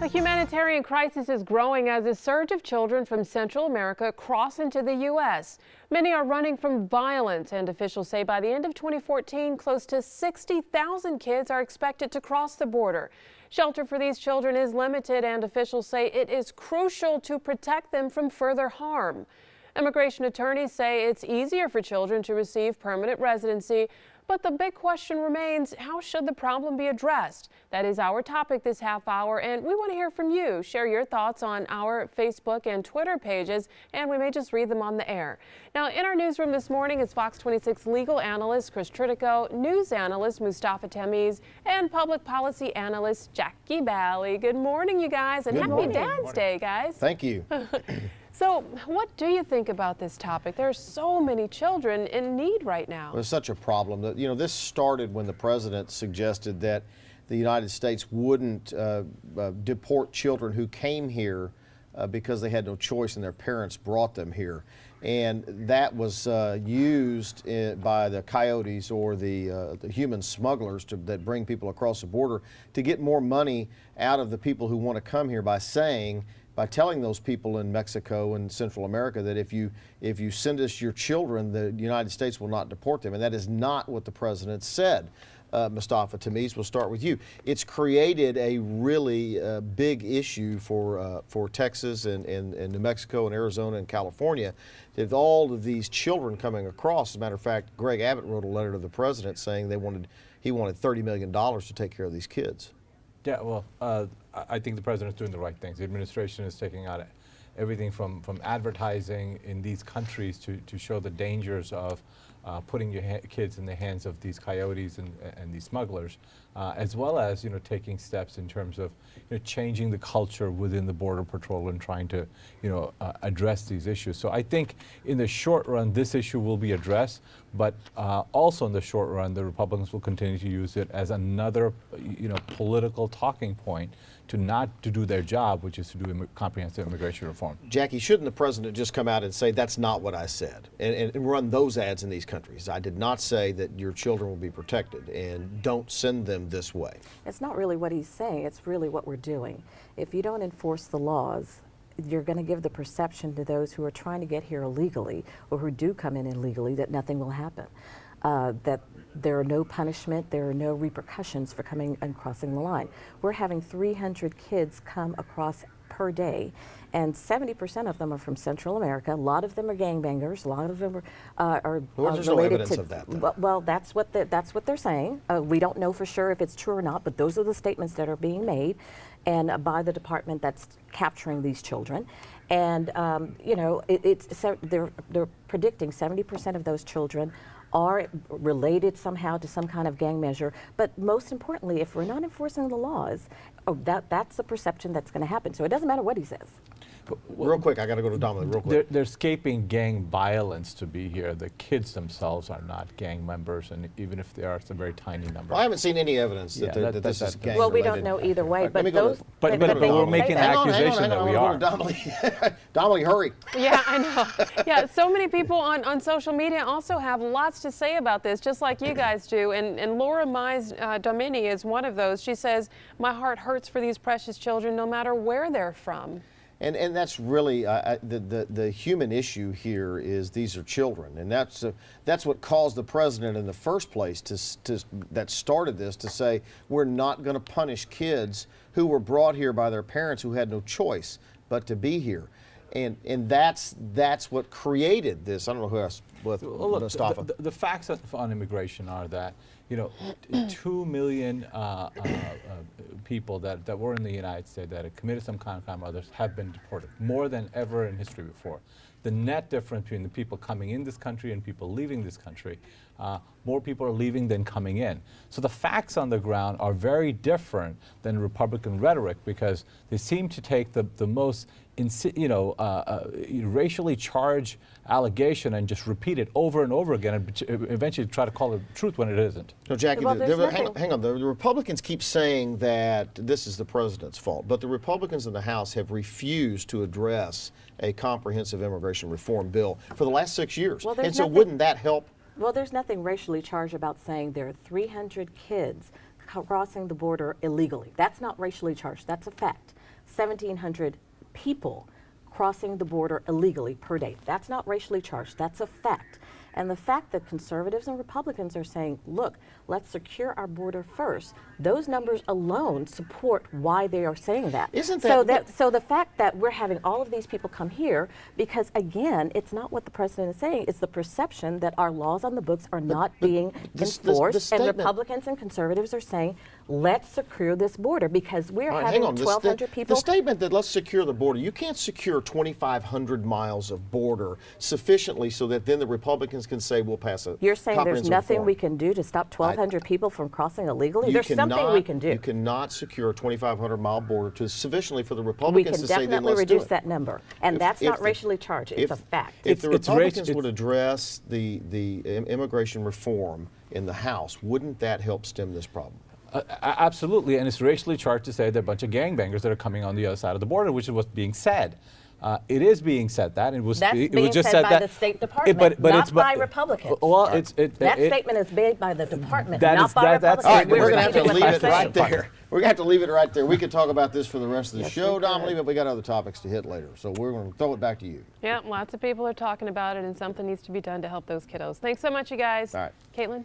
A humanitarian crisis is growing as a surge of children from Central America cross into the U.S. Many are running from violence, and officials say by the end of 2014, close to 60,000 kids are expected to cross the border. Shelter for these children is limited, and officials say it is crucial to protect them from further harm. Immigration attorneys say it's easier for children to receive permanent residency, but the big question remains, how should the problem be addressed? That is our topic this half hour, and we want to hear from you. Share your thoughts on our Facebook and Twitter pages, and we may just read them on the air. Now, in our newsroom this morning is Fox 26 legal analyst Chris Tritico, news analyst Mustafa Tamiz, and public policy analyst Jackie Bally. Good morning, you guys, and happy Dad's Day, guys. Thank you. So what do you think about this topic? There are so many children in need right now. Well, it's such a problem that, this started when the president suggested that the United States wouldn't deport children who came here because they had no choice and their parents brought them here. And that was used by the coyotes or the human smugglers that bring people across the border to get more money out of the people who want to come here by telling those people in Mexico and Central America that if you send us your children, the United States will not deport them. And that is not what the president said. Mustafa Tamiz, we'll start with you. It's created a really big issue for Texas and New Mexico and Arizona and California. With all of these children coming across, as a matter of fact, Greg Abbott wrote a letter to the president saying he wanted $30 million to take care of these kids. Yeah, well, I think the president's doing the right things. The administration is taking out everything from advertising in these countries to show the dangers of putting your kids in the hands of these coyotes and these smugglers, as well as taking steps in terms of changing the culture within the Border Patrol and trying to address these issues. So I think in the short run this issue will be addressed, but also in the short run the Republicans will continue to use it as another political talking point to do their job, which is to do comprehensive immigration reform. Jackie, shouldn't the president just come out and say that's not what I said and run those ads in these countries? I did not say that your children will be protected, and don't send them this way. It's not really what he's saying, it's really what we're doing. If you don't enforce the laws, you're going to give the perception to those who are trying to get here illegally or who do come in illegally that nothing will happen. That there are no punishment, there are no repercussions for coming and crossing the line. We're having 300 kids come across per day, and 70% of them are from Central America. A lot of them are gangbangers. A lot of them are there's related no evidence to. Of that, well, that's what they're saying. We don't know for sure if it's true or not, but those are the statements that are being made, and by the department that's capturing these children. And they're predicting 70% of those children are related somehow to some kind of gang measure. But most importantly, if we're not enforcing the laws, that's the perception that's going to happen. So it doesn't matter what he says. Real quick, I got to go to Dominic real quick. They're escaping gang violence to be here. The kids themselves are not gang members, and even if they are, it's a very tiny number. Well, I haven't seen any evidence that this is gang related. Well, we don't know either way, but those. But we're making an accusation that we are. Dominic, hurry. Yeah, I know. Yeah, so many people on social media also have lots to say about this, just like you guys do. And Laura Mize Domini is one of those. She says, "My heart hurts for these precious children, no matter where they're from." And that's really the human issue here is these are children, and that's what caused the president in the first place that started this to say we're not going to punish kids who were brought here by their parents who had no choice but to be here, and that's what created this. I don't know who else with Mustafa. The facts on immigration are that 2 million people that were in the United States that had committed some kind of crime, others have been deported, more than ever in history before. The net difference between the people coming in this country and people leaving this country, more people are leaving than coming in. So the facts on the ground are very different than Republican rhetoric, because they seem to take the most racially charged allegation and just repeat it over and over again, and eventually try to call it truth when it isn't. No, Jackie, hang on. The Republicans keep saying that this is the president's fault, but the Republicans in the House have refused to address a comprehensive immigration reform bill for the last 6 years. Well, and so wouldn't that help? Well, there's nothing racially charged about saying there are 300 kids crossing the border illegally. That's not racially charged. That's a fact. 1,700 people crossing the border illegally per day. That's not racially charged, that's a fact. And the fact that conservatives and Republicans are saying, look, let's secure our border first, those numbers alone support why they are saying that. Isn't that so the fact that we're having all of these people come here, because again, it's not what the president is saying, it's the perception that our laws on the books are not being enforced, and Republicans and conservatives are saying, let's secure this border because we're having 1,200 people. The statement that let's secure the border, you can't secure 2,500 miles of border sufficiently so that then the Republicans can say we'll pass a You're saying there's nothing reform. we can do to stop 1,200 people from crossing illegally? There's something we can do. You cannot secure a 2,500-mile border to sufficiently for the We Republicans can to say then definitely let's reduce do it. that number, and that's not racially charged. It's a fact. If the It's Republicans would address the immigration reform in the House, wouldn't that help stem this problem? Absolutely, and it's racially charged to say there are a bunch of gangbangers that are coming on the other side of the border, which is what's being said. It is being said that, and That's being just said said by that the State Department, not by Republicans. Well, that statement is made by the Department, not by Republicans. All right, we're going to have to repeating leave what it they're right saying. there. We're going to have to leave it right there. We could talk about this for the rest of the Yes, show, we Dom, could. but we got other topics to hit later. So we're going to throw it back to you. Yeah, lots of people are talking about it, and something needs to be done to help those kiddos. Thanks so much, you guys. All right. Caitlin?